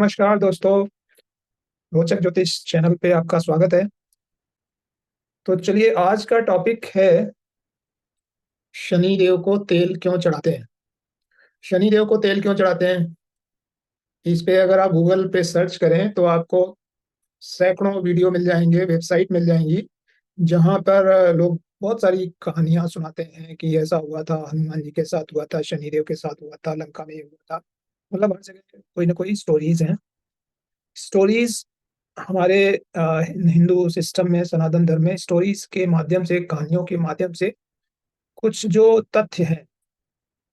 नमस्कार दोस्तों, रोचक ज्योतिष चैनल पे आपका स्वागत है। तो चलिए आज का टॉपिक है शनि देव को तेल क्यों चढ़ाते हैं? शनि देव को तेल क्यों चढ़ाते हैं? इस पे अगर आप गूगल पे सर्च करें तो आपको सैकड़ों वीडियो मिल जाएंगे, वेबसाइट मिल जाएंगी, जहां पर लोग बहुत सारी कहानियां सुनाते हैं कि ऐसा हुआ था, हनुमान जी के साथ हुआ था, शनि देव के साथ हुआ था, लंका में ये हुआ था। मतलब हर जगह कोई ना कोई स्टोरीज हैं। स्टोरीज हमारे हिंदू सिस्टम में, सनातन धर्म में स्टोरीज के माध्यम से, कहानियों के माध्यम से कुछ जो तथ्य हैं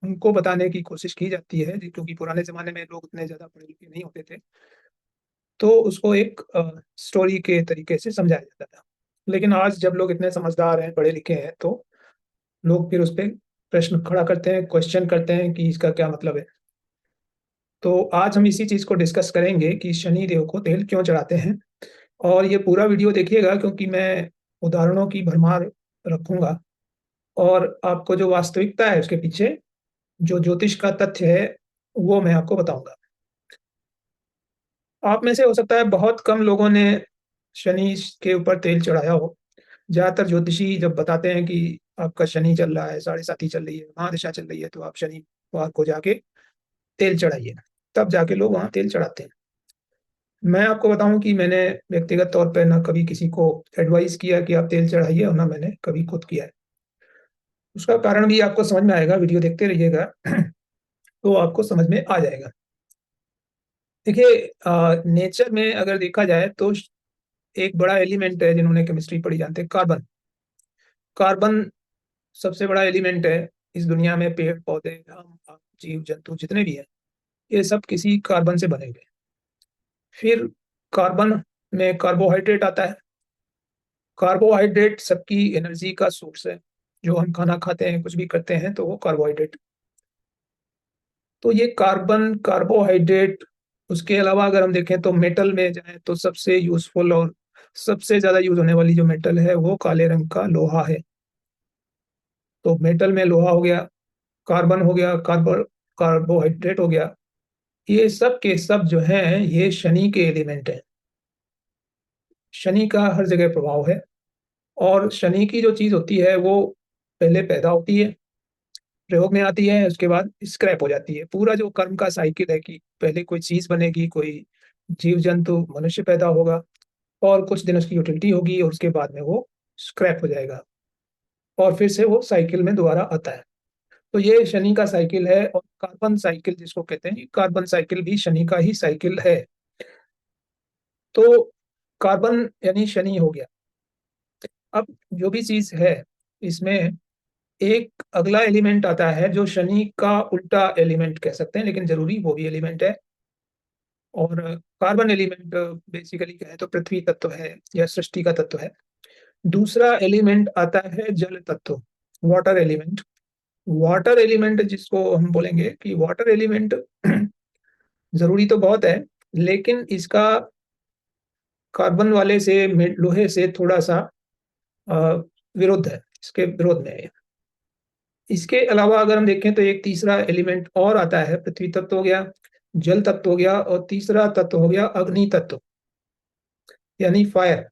उनको बताने की कोशिश की जाती है, क्योंकि पुराने जमाने में लोग इतने ज्यादा पढ़े लिखे नहीं होते थे, तो उसको एक स्टोरी के तरीके से समझाया जाता था। लेकिन आज जब लोग इतने समझदार हैं, पढ़े लिखे हैं, तो लोग फिर उस पर प्रश्न खड़ा करते हैं, क्वेश्चन करते हैं कि इसका क्या मतलब है। तो आज हम इसी चीज को डिस्कस करेंगे कि शनि देव को तेल क्यों चढ़ाते हैं। और ये पूरा वीडियो देखिएगा, क्योंकि मैं उदाहरणों की भरमार रखूंगा और आपको जो वास्तविकता है उसके पीछे, जो ज्योतिष का तथ्य है, वो मैं आपको बताऊंगा। आप में से हो सकता है बहुत कम लोगों ने शनि के ऊपर तेल चढ़ाया हो। ज्यादातर ज्योतिषी जब बताते हैं कि आपका शनि चल रहा है, साढ़े साती चल रही है, महादशा चल रही है, तो आप शनिवार को जाके तेल चढ़ाइए, तब जाके लोग वहां तेल चढ़ाते हैं। मैं आपको बताऊं कि मैंने व्यक्तिगत तौर पर ना कभी किसी को एडवाइस किया कि आप तेल चढ़ाइए, और ना मैंने कभी खुद किया है। उसका कारण भी आपको समझ में आएगा, वीडियो देखते रहिएगा तो आपको समझ में आ जाएगा। देखिए, नेचर में अगर देखा जाए तो एक बड़ा एलिमेंट है, जिन्होंने केमिस्ट्री पढ़ी जानते हैं, कार्बन। कार्बन सबसे बड़ा एलिमेंट है इस दुनिया में। पेड़ पौधे, हम, आप, जीव जंतु जितने भी हैं, ये सब किसी कार्बन से बने हुए हैं। फिर कार्बन में कार्बोहाइड्रेट आता है। कार्बोहाइड्रेट सबकी एनर्जी का सोर्स है। जो हम खाना खाते हैं, कुछ भी करते हैं, तो वो कार्बोहाइड्रेट। तो ये कार्बन, कार्बोहाइड्रेट, उसके अलावा अगर हम देखें तो मेटल में जाए तो सबसे यूजफुल और सबसे ज्यादा यूज होने वाली जो मेटल है वो काले रंग का लोहा है। तो मेटल में लोहा हो गया, कार्बन हो गया, कार्बोहाइड्रेट हो गया। ये सब के सब जो हैं, ये शनि के एलिमेंट हैं। शनि का हर जगह प्रभाव है। और शनि की जो चीज होती है वो पहले पैदा होती है, प्रयोग में आती है, उसके बाद स्क्रैप हो जाती है। पूरा जो कर्म का साइकिल है कि पहले कोई चीज बनेगी, कोई जीव जंतु, मनुष्य पैदा होगा, और कुछ दिन उसकी यूटिलिटी होगी, और उसके बाद में वो स्क्रैप हो जाएगा, और फिर से वो साइकिल में दोबारा आता है। तो ये शनि का साइकिल है। और कार्बन साइकिल जिसको कहते हैं, ये कार्बन साइकिल भी शनि का ही साइकिल है। तो कार्बन यानी शनि हो गया। अब जो भी चीज है, इसमें एक अगला एलिमेंट आता है जो शनि का उल्टा एलिमेंट कह सकते हैं, लेकिन जरूरी वो भी एलिमेंट है। और कार्बन एलिमेंट बेसिकली कहें तो पृथ्वी तत्व है या सृष्टि का तत्व है। दूसरा एलिमेंट आता है जल तत्व, वाटर एलिमेंट। वाटर एलिमेंट जिसको हम बोलेंगे कि वाटर एलिमेंट जरूरी तो बहुत है, लेकिन इसका कार्बन वाले से, लोहे से थोड़ा सा अ, विरुद्ध है, इसके विरोध में है। इसके अलावा अगर हम देखें तो एक तीसरा एलिमेंट और आता है। पृथ्वी तत्व हो गया, जल तत्व हो गया, और तीसरा तत्व हो गया अग्नि तत्व, यानी फायर।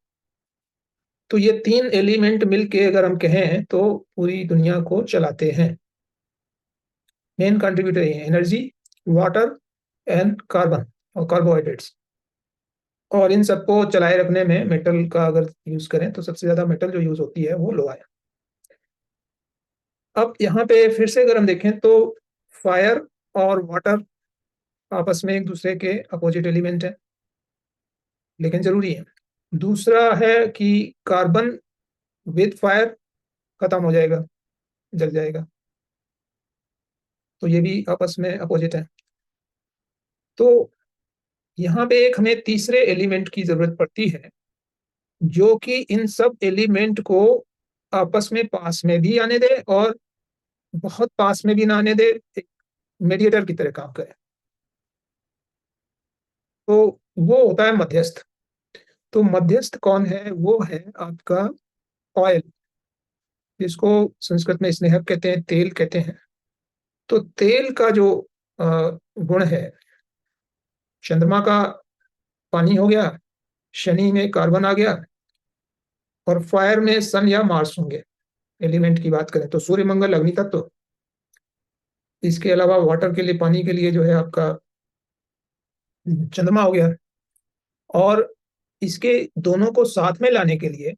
तो ये तीन एलिमेंट मिलके अगर हम कहें तो पूरी दुनिया को चलाते हैं। मेन कंट्रीब्यूटर ये एनर्जी, वाटर एंड कार्बन और कार्बोहाइड्रेट्स। और इन सबको चलाए रखने में मेटल का अगर यूज करें तो सबसे ज्यादा मेटल जो यूज होती है वो लोहा है। अब यहाँ पे फिर से अगर हम देखें तो फायर और वाटर आपस में एक दूसरे के अपोजिट एलिमेंट है, लेकिन जरूरी है। दूसरा है कि कार्बन विद फायर खत्म हो जाएगा, जल जाएगा, तो ये भी आपस में अपोजिट है। तो यहाँ पे एक हमें तीसरे एलिमेंट की जरूरत पड़ती है, जो कि इन सब एलिमेंट को आपस में पास में भी आने दे और बहुत पास में भी ना आने दे, एक मीडिएटर की तरह काम करे। तो वो होता है मध्यस्थ। तो मध्यस्थ कौन है? वो है आपका ऑयल, जिसको संस्कृत में स्नेहक कहते हैं, तेल कहते हैं। तो तेल का जो गुण है, चंद्रमा का पानी हो गया, शनि में कार्बन आ गया, और फायर में सन या मार्स होंगे। एलिमेंट की बात करें तो सूर्य, मंगल, अग्नि तत्व। इसके अलावा वाटर के लिए, पानी के लिए जो है आपका चंद्रमा हो गया। और इसके दोनों को साथ में लाने के लिए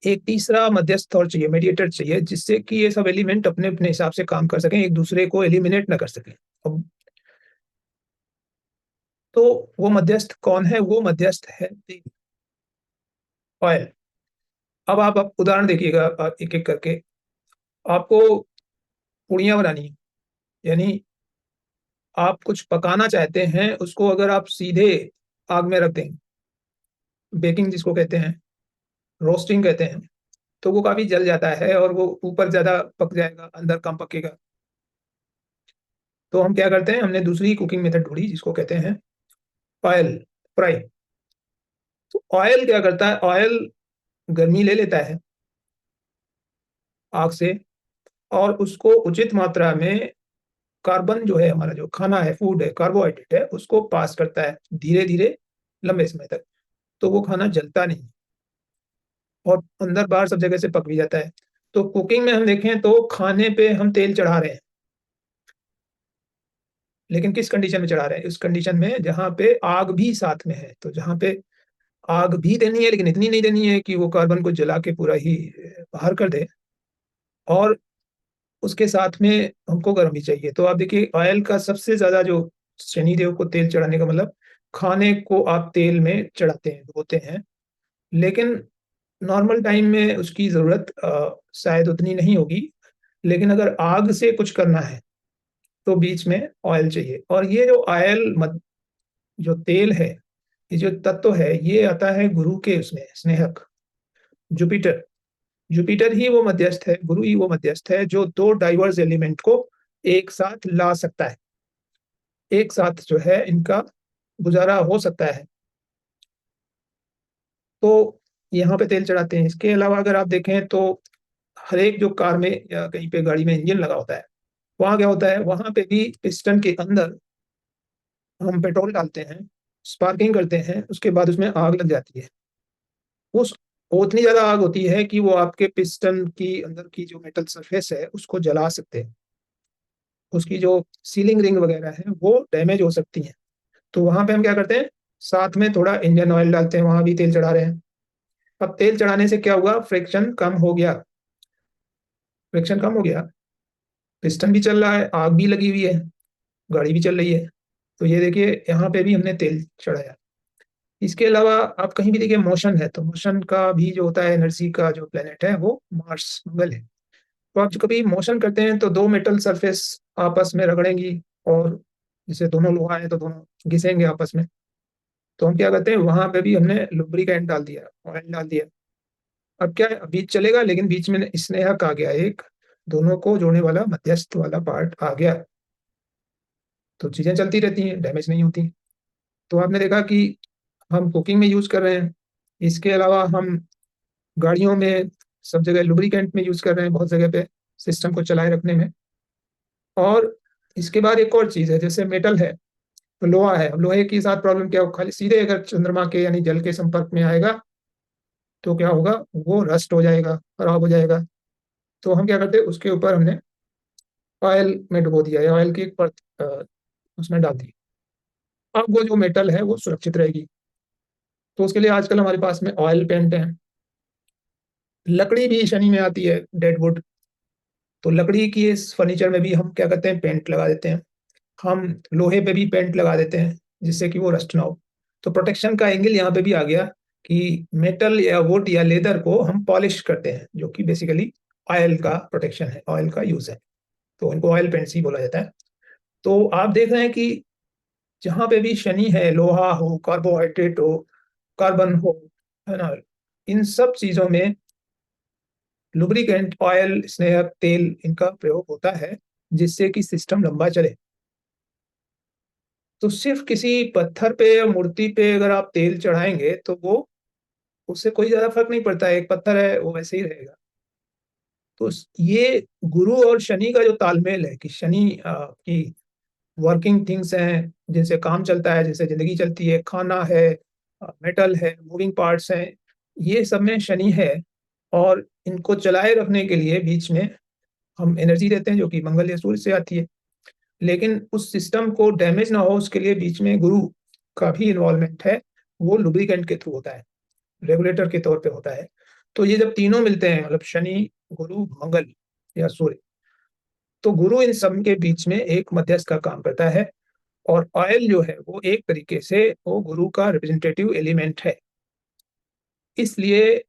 एक तीसरा मध्यस्थ और चाहिए, मेडिएटर चाहिए, जिससे कि ये सब एलिमेंट अपने अपने हिसाब से काम कर सकें, एक दूसरे को एलिमिनेट ना कर सकें। अब तो वो मध्यस्थ कौन है? वो मध्यस्थ है ऑयल। अब आप उदाहरण देखिएगा, एक एक करके। आपको पूड़ियाँ बनानी है, यानी आप कुछ पकाना चाहते हैं, उसको अगर आप सीधे आग में रख देंगे, बेकिंग जिसको कहते हैं, रोस्टिंग कहते हैं, तो वो काफी जल जाता है और वो ऊपर ज्यादा पक जाएगा, अंदर कम पकेगा। तो हम क्या करते हैं, हमने दूसरी कुकिंग मेथड ढूंढी जिसको कहते हैं ऑयल फ्राई। तो ऑयल क्या करता है, ऑयल गर्मी ले लेता है आग से, और उसको उचित मात्रा में कार्बन, जो है हमारा जो खाना है, फूड है, कार्बोहाइड्रेट है, उसको पास करता है धीरे धीरे लंबे समय तक। तो वो खाना जलता नहीं और अंदर बाहर सब जगह से पक भी जाता है। तो कुकिंग में हम देखें तो खाने पे हम तेल चढ़ा रहे हैं, लेकिन किस कंडीशन में चढ़ा रहे हैं? उस कंडीशन में जहां पे आग भी साथ में है। तो जहां पे आग भी देनी है, लेकिन इतनी नहीं देनी है कि वो कार्बन को जला के पूरा ही बाहर कर दे, और उसके साथ में हमको गर्म भी चाहिए। तो आप देखिए, ऑयल का सबसे ज्यादा जो शनिदेव को तेल चढ़ाने का मतलब, खाने को आप तेल में चढ़ाते हैं, धोते हैं, लेकिन नॉर्मल टाइम में उसकी जरूरत शायद उतनी नहीं होगी। लेकिन अगर आग से कुछ करना है तो बीच में ऑयल चाहिए। और ये जो ऑयल जो तेल है, ये जो तत्व है, ये आता है गुरु के उसमें, स्नेहक, जुपिटर। जुपिटर ही वो मध्यस्थ है, गुरु ही वो मध्यस्थ है जो दो डाइवर्स एलिमेंट को एक साथ ला सकता है, एक साथ जो है इनका गुजारा हो सकता है। तो यहाँ पे तेल चढ़ाते हैं। इसके अलावा अगर आप देखें तो हर एक जो कार में या कहीं पे गाड़ी में इंजन लगा होता है, वहां क्या होता है, वहां पे भी पिस्टन के अंदर हम पेट्रोल डालते हैं, स्पार्किंग करते हैं, उसके बाद उसमें आग लग जाती है। उस वो उतनी ज्यादा आग होती है कि वो आपके पिस्टन की अंदर की जो मेटल सरफेस है उसको जला सकते हैं, उसकी जो सीलिंग रिंग वगैरह है वो डैमेज हो सकती है। तो वहां पे हम क्या करते हैं, साथ में थोड़ा इंजन ऑयल डालते हैं, वहां भी तेल चढ़ा रहे हैं। अब तेल चढ़ाने से क्या हुआ, फ्रिक्शन कम हो गया। फ्रिक्शन कम हो गया, पिस्टन भी चल रहा है, आग भी लगी हुई है, गाड़ी भी चल रही है। तो ये देखिए, यहाँ पे भी हमने तेल चढ़ाया। इसके अलावा आप कहीं भी देखिए मोशन है, तो मोशन का भी जो होता है, एनर्जी का जो प्लेनेट है वो मार्स, मंगल है। तो आप जो कभी मोशन करते हैं तो दो मेटल सरफेस आपस में रगड़ेंगी, और जैसे दोनों लोहा है तो दोनों घिसेंगे आपस में। तो हम क्या करते हैं, वहां पे भी हमने लुब्रिकेंट डाल दिया, ऑयल डाल दिया। अब क्या है, बीच चलेगा, लेकिन बीच में स्नेहक आ गया एक, दोनों को जोड़ने वाला मध्यस्थ वाला पार्ट आ गया। तो चीजें चलती रहती हैं, डैमेज नहीं होती। तो आपने देखा कि हम कुकिंग में यूज कर रहे हैं, इसके अलावा हम गाड़ियों में सब जगह लुब्रिकेंट में यूज कर रहे हैं, बहुत जगह पे सिस्टम को चलाए रखने में। और इसके बाद एक और चीज है, जैसे मेटल है, तो लोहा है। अब लोहे के साथ प्रॉब्लम क्या हो, खाली सीधे अगर चंद्रमा के यानी जल के संपर्क में आएगा तो क्या होगा, वो रस्ट हो जाएगा, खराब हो जाएगा। तो हम क्या करते हैं, उसके ऊपर हमने ऑयल में डुबो दिया, या ऑयल की एक परत उसमें डाल दी। अब वो जो मेटल है वो सुरक्षित रहेगी। तो उसके लिए आजकल हमारे पास में ऑयल पेंट है। लकड़ी भी शनि में आती है, डेड वुड। तो लकड़ी की इस फर्नीचर में भी हम क्या करते हैं, पेंट लगा देते हैं। हम लोहे पे भी पेंट लगा देते हैं, जिससे कि वो रस्ट ना हो। तो प्रोटेक्शन का एंगल यहाँ पे भी आ गया कि मेटल या वुड या लेदर को हम पॉलिश करते हैं, जो कि बेसिकली ऑयल का प्रोटेक्शन है, ऑयल का यूज है। तो इनको ऑयल पेंट्स ही बोला जाता है। तो आप देख रहे हैं कि जहां पे भी शनि है, लोहा हो, कार्बोहाइड्रेट हो, कार्बन हो, है ना, इन सब चीजों में लुब्रिकेंट, ऑयल, स्नेहक, तेल, इनका प्रयोग होता है, जिससे कि सिस्टम लंबा चले। तो सिर्फ किसी पत्थर पे या मूर्ति पे अगर आप तेल चढ़ाएंगे तो वो, उससे कोई ज्यादा फर्क नहीं पड़ता है, एक पत्थर है वो वैसे ही रहेगा। तो ये गुरु और शनि का जो तालमेल है, कि शनि की वर्किंग थिंग्स हैं, जिनसे काम चलता है, जिनसे ज़िंदगी चलती है, खाना है, मेटल है, मूविंग पार्ट्स हैं, ये सब में शनि है और इनको चलाए रखने के लिए बीच में हम एनर्जी देते हैं जो कि मंगल या सूर्य से आती है। लेकिन उस सिस्टम को डैमेज ना हो उसके लिए बीच में गुरु का भी इन्वॉल्वमेंट है, वो लुब्रिकेंट के थ्रू होता है, रेगुलेटर के तौर पे होता है। तो ये जब तीनों मिलते हैं मतलब शनि, गुरु, मंगल या सूर्य, तो गुरु इन सब के बीच में एक मध्यस्थ का काम करता है और ऑयल जो है वो एक तरीके से वो गुरु का रिप्रेजेंटेटिव एलिमेंट है। इसलिए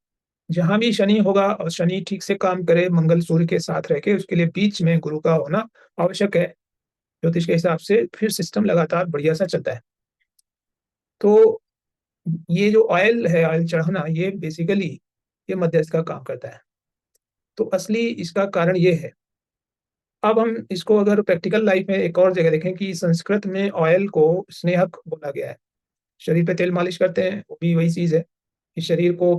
जहाँ भी शनि होगा और शनि ठीक से काम करे मंगल सूर्य के साथ रह के उसके लिए बीच में गुरु का होना आवश्यक है। ज्योतिष के हिसाब से फिर सिस्टम लगातार बढ़िया सा चलता है। तो ये जो ऑयल है, ऑयल चढ़ाना ये बेसिकली ये मध्यस्थ का काम करता है। तो असली इसका कारण ये है। अब हम इसको अगर प्रैक्टिकल लाइफ में एक और जगह देखें कि संस्कृत में ऑयल को स्नेहक बोला गया है। शरीर पे तेल मालिश करते हैं, वो भी वही चीज़ है कि शरीर को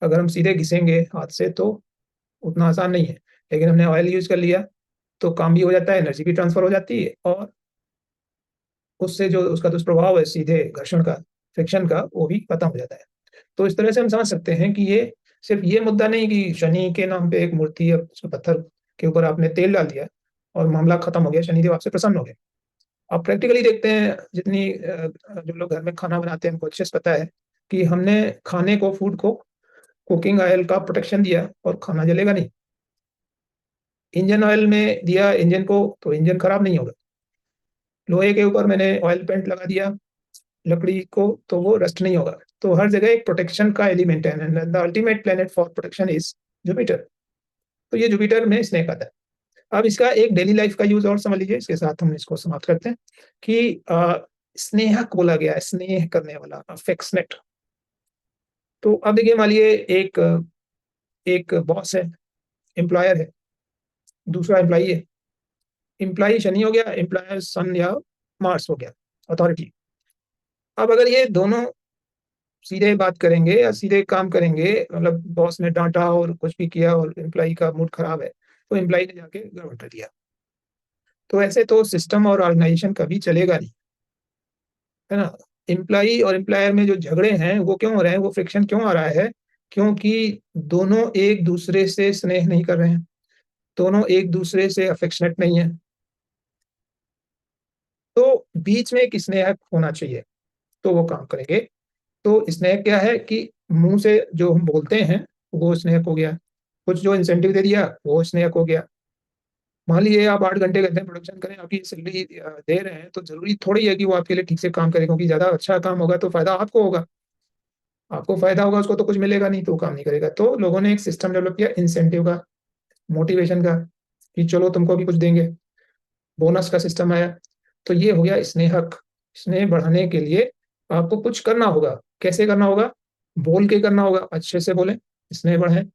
अगर हम सीधे घिसेंगे हाथ से तो उतना आसान नहीं है। लेकिन हमने ऑयल यूज़ कर लिया, तो काम भी हो जाता है, एनर्जी भी ट्रांसफ़र हो जाती है और उससे जो उसका दुष्प्रभाव है सीधे घर्षण का, फ्रिक्शन का, वो भी खत्म हो जाता है। तो इस तरह से हम समझ सकते हैं कि ये सिर्फ़ ये मुद्दा नहीं कि शनि के नाम पे एक मूर्ति या उसके पत्थर के ऊपर आपने तेल डाल दिया और मामला खत्म हो गया, शनिदेव आपसे प्रसन्न हो गए। आप प्रैक्टिकली देखते हैं जितनी जो लोग घर में खाना बनाते हैं उनको अच्छे से पता है कि हमने खाने को, फूड को कुकिंग ऑयल का प्रोटेक्शन दिया और खाना जलेगा नहीं। इंजन ऑयल में दिया इंजन को तो इंजन खराब नहीं होगा। लोहे के ऊपर मैंने ऑयल पेंट लगा दिया लकड़ी को तो वो रस्ट नहीं होगा। तो हर जगह एक प्रोटेक्शन का एलिमेंट है and the ultimate planet for protection is Jupiter. तो ये जुपिटर में स्नेक आता है। अब इसका एक डेली लाइफ का यूज़ और समझ लीजिए, इसके साथ हम इसको समाप्त करते हैं कि स्नेहक बोला गया है, स्नेह करने वाला, अफेक्शनेट। तो अब देखिए मान लीजिए एक एक बॉस है, एम्प्लॉयर है, दूसरा एम्प्लॉयी है। एम्प्लॉयी शनि हो गया, एम्प्लॉयर सन या मार्स हो गया, अथॉरिटी। अब अगर ये दोनों सीधे बात करेंगे या सीधे काम करेंगे, मतलब बॉस ने डाँटा और कुछ भी किया और एम्प्लॉयी का मूड खराब है, तो एम्प्लॉयी ने जाके गड़बड़ कर दिया। तो ऐसे तो सिस्टम और ऑर्गेनाइज़ेशन कभी चलेगा नहीं, है ना? एम्प्लॉयी और एम्प्लॉयर में जो झगड़े हैं, वो क्यों हो रहे हैं, वो फ्रिक्शन क्यों आ रहा है? क्योंकि दोनों एक-दूसरे से स्नेह नहीं कर रहे हैं, दोनों एक-दूसरे से अफेक्शनेट नहीं हैं। तो बीच में एक स्नेहक होना चाहिए, तो वो काम करेंगे। तो स्नेह क्या है कि मुँह से जो हम बोलते हैं, वो स्नेहक हो गया। कुछ जो इंसेंटिव दे दिया, वो स्नेहक हो गया। मान लीजिए आप 8 घंटे करते हैं प्रोडक्शन करें, आपकी सैलरी दे रहे हैं, तो ज़रूरी थोड़ी है कि वो आपके लिए ठीक से काम करे क्योंकि ज़्यादा अच्छा काम होगा तो फ़ायदा आपको होगा। आपको फ़ायदा होगा, उसको तो कुछ मिलेगा नहीं, तो वो काम नहीं करेगा। तो लोगों ने एक सिस्टम डेवलप किया इंसेंटिव का, मोटिवेशन का, कि चलो तुमको भी कुछ देंगे। बोनस का सिस्टम आया। तो ये हो गया स्नेहक। स्नेह बढ़ाने के लिए आपको कुछ करना होगा। कैसे करना होगा? बोल के करना होगा, अच्छे से बोलें, स्नेह बढ़ाएँ।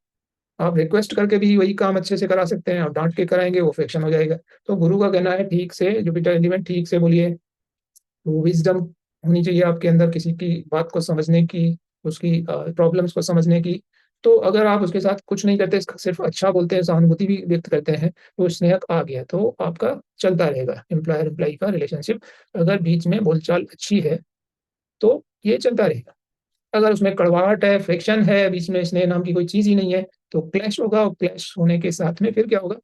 आप रिक्वेस्ट करके भी वही काम अच्छे से करा सकते हैं, आप डाँट के कराएँगे वो फ्रिक्शन हो जाएगा। तो गुरु का कहना है ठीक से जुपिटर एलिमेंट ठीक से बोलिए, विज़डम होनी चाहिए आपके अंदर किसी की बात को समझने की, उसकी प्रॉब्लम्स को समझने की। तो अगर आप उसके साथ कुछ नहीं करते, सिर्फ़ अच्छा बोलते हैं, सहानुभूति भी व्यक्त करते हैं, तो स्नेहक आ गया, तो आपका चलता रहेगा एम्प्लॉयर-एम्प्लॉयी का रिलेशनशिप। अगर बीच में बोलचाल अच्छी है, तो ये चलता रहेगा। अगर उसमें कड़वाहट है, फ्रिक्शन है, बीच में स्नेह नाम की कोई चीज़ ही नहीं है, तो क्लैश होगा और क्लैश होने के साथ में फिर क्या होगा?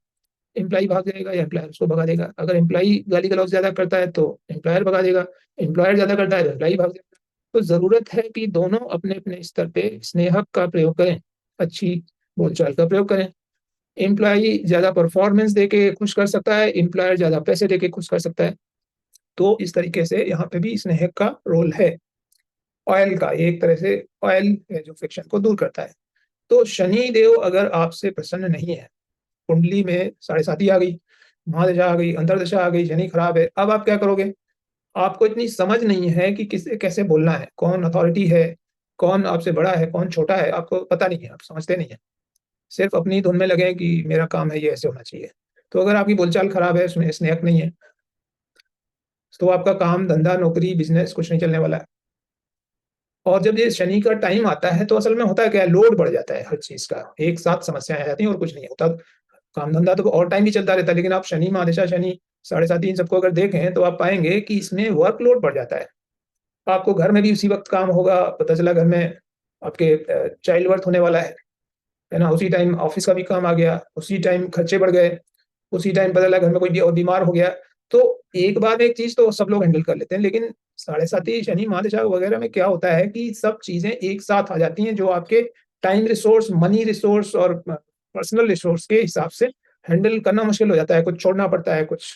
एम्प्लॉयी भाग जाएगा या एम्प्लॉयर उसको भगा देगा। अगर एम्प्लॉयी गाली-गलौज ज़्यादा करता है तो एम्प्लॉयर भगा देगा, एम्प्लॉयर ज़्यादा करता है तो एम्प्लॉयी भाग जाएगा। तो ज़रूरत है कि दोनों अपने-अपने स्तर पे स्नेहक का प्रयोग करें, अच्छी बोलचाल का प्रयोग करें। एम्प्लॉयी ज़्यादा परफॉर्मेंस देके खुश कर सकता है, एम्प्लॉयर ज़्यादा पैसे देके खुश कर सकता है। तो इस तरीके से यहाँ पे भी स्नेहक का रोल है। ऑयल का, ये एक तरह से ऑयल है जो फ्रिक्शन को दूर करता है। तो शनि देव अगर आपसे प्रसन्न नहीं है, कुंडली में साढ़े साती आ गई, महादशा आ गई, अंतर्दशा आ गई, शनि खराब है, अब आप क्या करोगे? आपको इतनी समझ नहीं है कि किसे कैसे बोलना है, कौन अथॉरिटी है, कौन आपसे बड़ा है, कौन छोटा है, आपको पता नहीं है, आप समझते नहीं हैं। सिर्फ़ अपनी धुन में लगे हैं कि मेरा काम है, ये ऐसे होना चाहिए। तो अगर आपकी बोलचाल खराब है, उसमें स्नेहक नहीं है, तो आपका काम, धंधा, नौकरी, बिज़नेस कुछ नहीं चलने वाला है। और जब ये शनि का टाइम आता है, तो असल में होता क्या है, लोड बढ़ जाता है हर चीज़ का। एक साथ समस्याएँ आ जाती हैं और कुछ नहीं होता। काम-धंधा तो और टाइम भी चलता रहता है, लेकिन आप शनि, महादशा, शनि साढ़े साथी इन सबको अगर देखें तो आप पाएँगे कि इसमें वर्कलोड बढ़ जाता है। आपको घर में भी उसी वक़्त काम होगा, पता चला घर में आपके चाइल्ड बर्थ होने वाला है ना? उसी टाइम ऑफ़िस का भी काम आ गया, उसी टाइम खर्चे बढ़ गए, उसी टाइम पता लगा घर में कोई भी और बीमार हो गया। तो एक बाद एक चीज़ तो सब लोग हैंडल कर लेते हैं, लेकिन साढ़े साती, शनि, महादशा वग़ैरह में क्या होता है कि सब चीज़ें एक साथ आ जाती हैं, जो आपके टाइम रिसोर्स, मनी रिसोर्स और पर्सनल रिसोर्स के हिसाब से हैंडल करना मुश्किल हो जाता है, कुछ छोड़ना पड़ता है, कुछ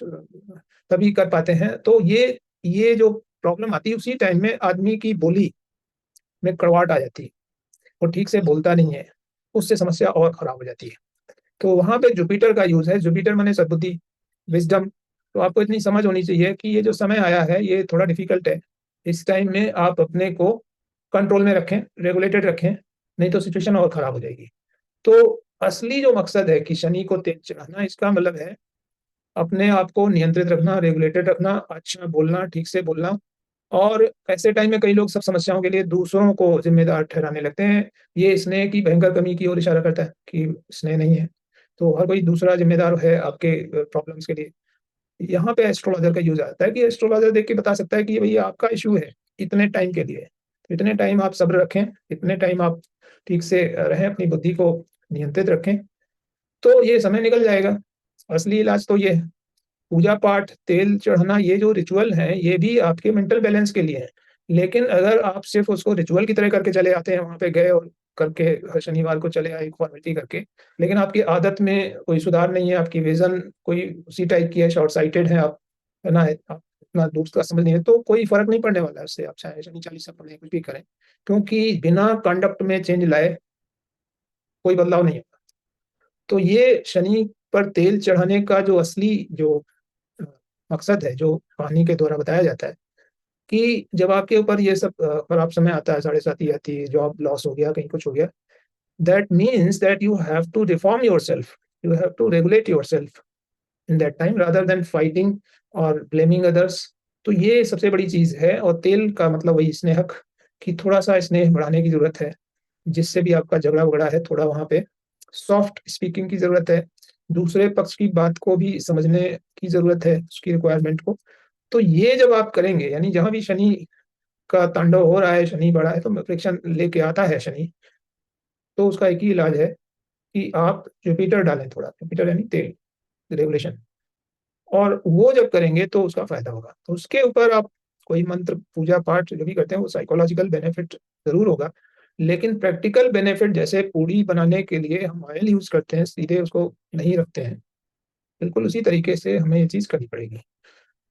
तभी कर पाते हैं। तो ये जो प्रॉब्लम आती है, उसी टाइम में आदमी की बोली में कड़वाहट आ जाती है, वो ठीक से बोलता नहीं है, उससे समस्या और खराब हो जाती है। तो वहाँ पे जुपिटर का यूज़ है, जुपिटर माने सद्बुद्धि, विज़डम। तो आपको इतनी समझ होनी चाहिए कि ये जो समय आया है, ये थोड़ा डिफ़िकल्ट है। इस टाइम में आप अपने को कंट्रोल में रखें, रेगुलेटेड रखें, नहीं तो सिचुएशन और खराब हो जाएगी। तो असली जो मकसद है कि शनि को तेज चढ़ाना, इसका मतलब है अपने आप को नियंत्रित रखना, रेगुलेटेड रखना, अच्छा बोलना, ठीक से बोलना। और ऐसे टाइम में कई लोग सब समस्याओं के लिए दूसरों को ज़िम्मेदार ठहराने लगते हैं। ये स्नेह की भयंकर कमी की ओर इशारा करता है कि स्नेह नहीं है। तो हर कोई दूसरा ज़िम्मेदार है आपके प्रॉब्लम्स के लिए। यहाँ पे एस्ट्रोलॉज़र का यूज़ आता है कि एस्ट्रोलॉज़र देख के बता सकता है कि भई आपका इश्यू है, इतने टाइम के लिए। इतने टाइम आप सब्र रखें, इतने टाइम आप ठीक से रहें, अपनी बुद्धि को नियंत्रित रखें, तो ये समय निकल जाएगा। असली इलाज तो ये है। पूजा-पाठ, तेल चढ़ाना, ये जो रिचुअल हैं, ये भी आपके मेंटल बैलेंस के लिए हैं। लेकिन अगर आप सिर्फ़ उसको रिचुअल की तरह करके चले आते हैं, वहाँ पे गए और करके हर शनिवार को चले आए एक फ़ॉर्मेलिटी करके, लेकिन आपकी आदत में कोई सुधार नहीं है, आपकी विज़न कोई उसी टाइप की है, शॉर्ट साइटेड हैं आप, है ना? आप इतना दूर का समझ नहीं है, तो कोई फ़र्क नहीं पड़ने वाला है उससे, आप चाहे शनि चालीसा पढ़ें, कुछ भी करें। क्योंकि बिना कंडक्ट में चेंज लाए कोई बदलाव नहीं होगा। तो ये शनि पर तेल चढ़ाने का जो असली जो अ, मकसद है, जो कहानी के द्वारा बताया जाता है कि जब आपके ऊपर ये सब खराब समय आता है, साढ़े साती आती है, जॉब लॉस हो गया, कहीं कुछ हो गया, that means that you have to reform yourself, you have to regulate yourself in that time rather than fighting और ब्लेमिंग अदर्स। तो ये सबसे बड़ी चीज़ है। और तेल का मतलब वही स्नेहक, कि थोड़ा-सा स्नेह बढ़ाने की ज़रूरत है। जिससे भी आपका झगड़ा-वगड़ा है, थोड़ा वहाँ पे सॉफ्ट स्पीकिंग की ज़रूरत है। दूसरे पक्ष की बात को भी समझने की ज़रूरत है, उसकी रिक्वायरमेंट को। तो ये जब आप करेंगे, यानी जहाँ भी शनि का तांडव हो रहा है, शनि बड़ा है, तो फ्रिक्शन लेके आता है शनि, तो उसका एक ही इलाज है कि आप जुपिटर डालें थोड़ा, जुपिटर यानी तेल, रेगुलेशन। और वो जब करेंगे तो उसका फ़ायदा होगा। तो उसके ऊपर आप कोई मंत्र, पूजा-पाठ जो भी करते हैं, वो साइकोलॉजिकल बेनिफिट ज़रूर होगा। लेकिन प्रैक्टिकल बेनिफिट, जैसे पूड़ी बनाने के लिए हम ऑयल यूज़ करते हैं, सीधे उसको नहीं रखते हैं। बिल्कुल उसी तरीके से हमें ये चीज़ करनी पड़ेगी।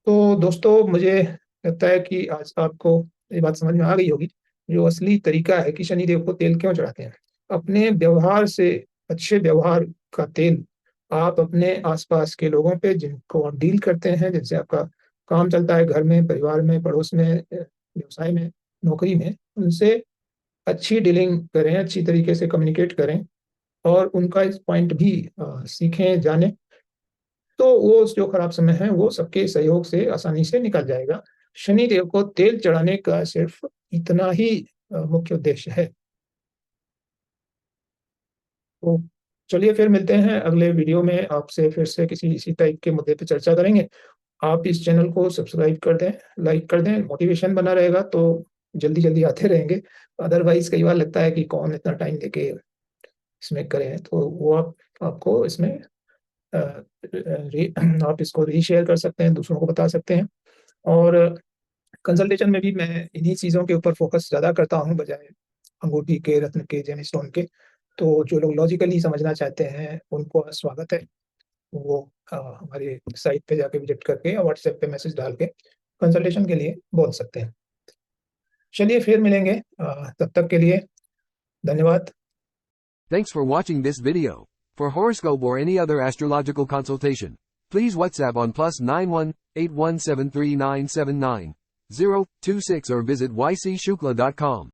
तो दोस्तों, मुझे लगता है कि आज आपको ये बात समझ में आ गई होगी, जो असली तरीका है कि शनिदेव को तेल क्यों चढ़ाते हैं। अपने व्यवहार से, अच्छे व्यवहार का तेल आप अपने आस-पास के लोगों पे, जिनको आप डील करते हैं, जिनसे आपका काम चलता है, घर में, परिवार में, पड़ोस में, व्यवसाय में, नौकरी में, उनसे अच्छी डीलिंग करें, अच्छी तरीके से कम्युनिकेट करें और उनका इस पॉइंट भी सीखें, जानें। तो वो जो खराब समय है, वो सबके सहयोग से आसानी से निकल जाएगा। शनिदेव को तेल चढ़ाने का सिर्फ़ इतना ही मुख्य उद्देश्य है। तो चलिए फिर मिलते हैं अगले वीडियो में, आपसे फिर से किसी इसी टाइप के मुद्दे पे चर्चा करेंगे। आप इस चैनल को सब्सक्राइब कर दें, लाइक कर दें, मोटिवेशन बना रहेगा तो जल्दी-जल्दी आते रहेंगे। अदरवाइज़ कई बार लगता है कि कौन इतना टाइम देके इसमें करे, तो वो आपको इसमें अ री आप इसको रीशेयर कर सकते हैं, दूसरों को बता सकते हैं। और कंसल्टेशन में भी मैं इन्हीं चीज़ों के ऊपर फ़ोकस ज़्यादा करता हूँ, बजाय अंगूठी के, रत्न के, जेमस्टोन के। तो जो लोग लॉजिकली समझना चाहते हैं, उनको स्वागत है। वो हमारी साइट पे जाके विज़िट करके या व्हाट्सएप पे मैसेज डाल के कंसल्टेशन के लिए बोल सकते हैं। चलिए फिर मिलेंगे, तब तक के लिए धन्यवाद। Thanks for watching this video. For horoscope or any other astrological consultation, please WhatsApp on +91 8173979026 or visit ycshukla.com.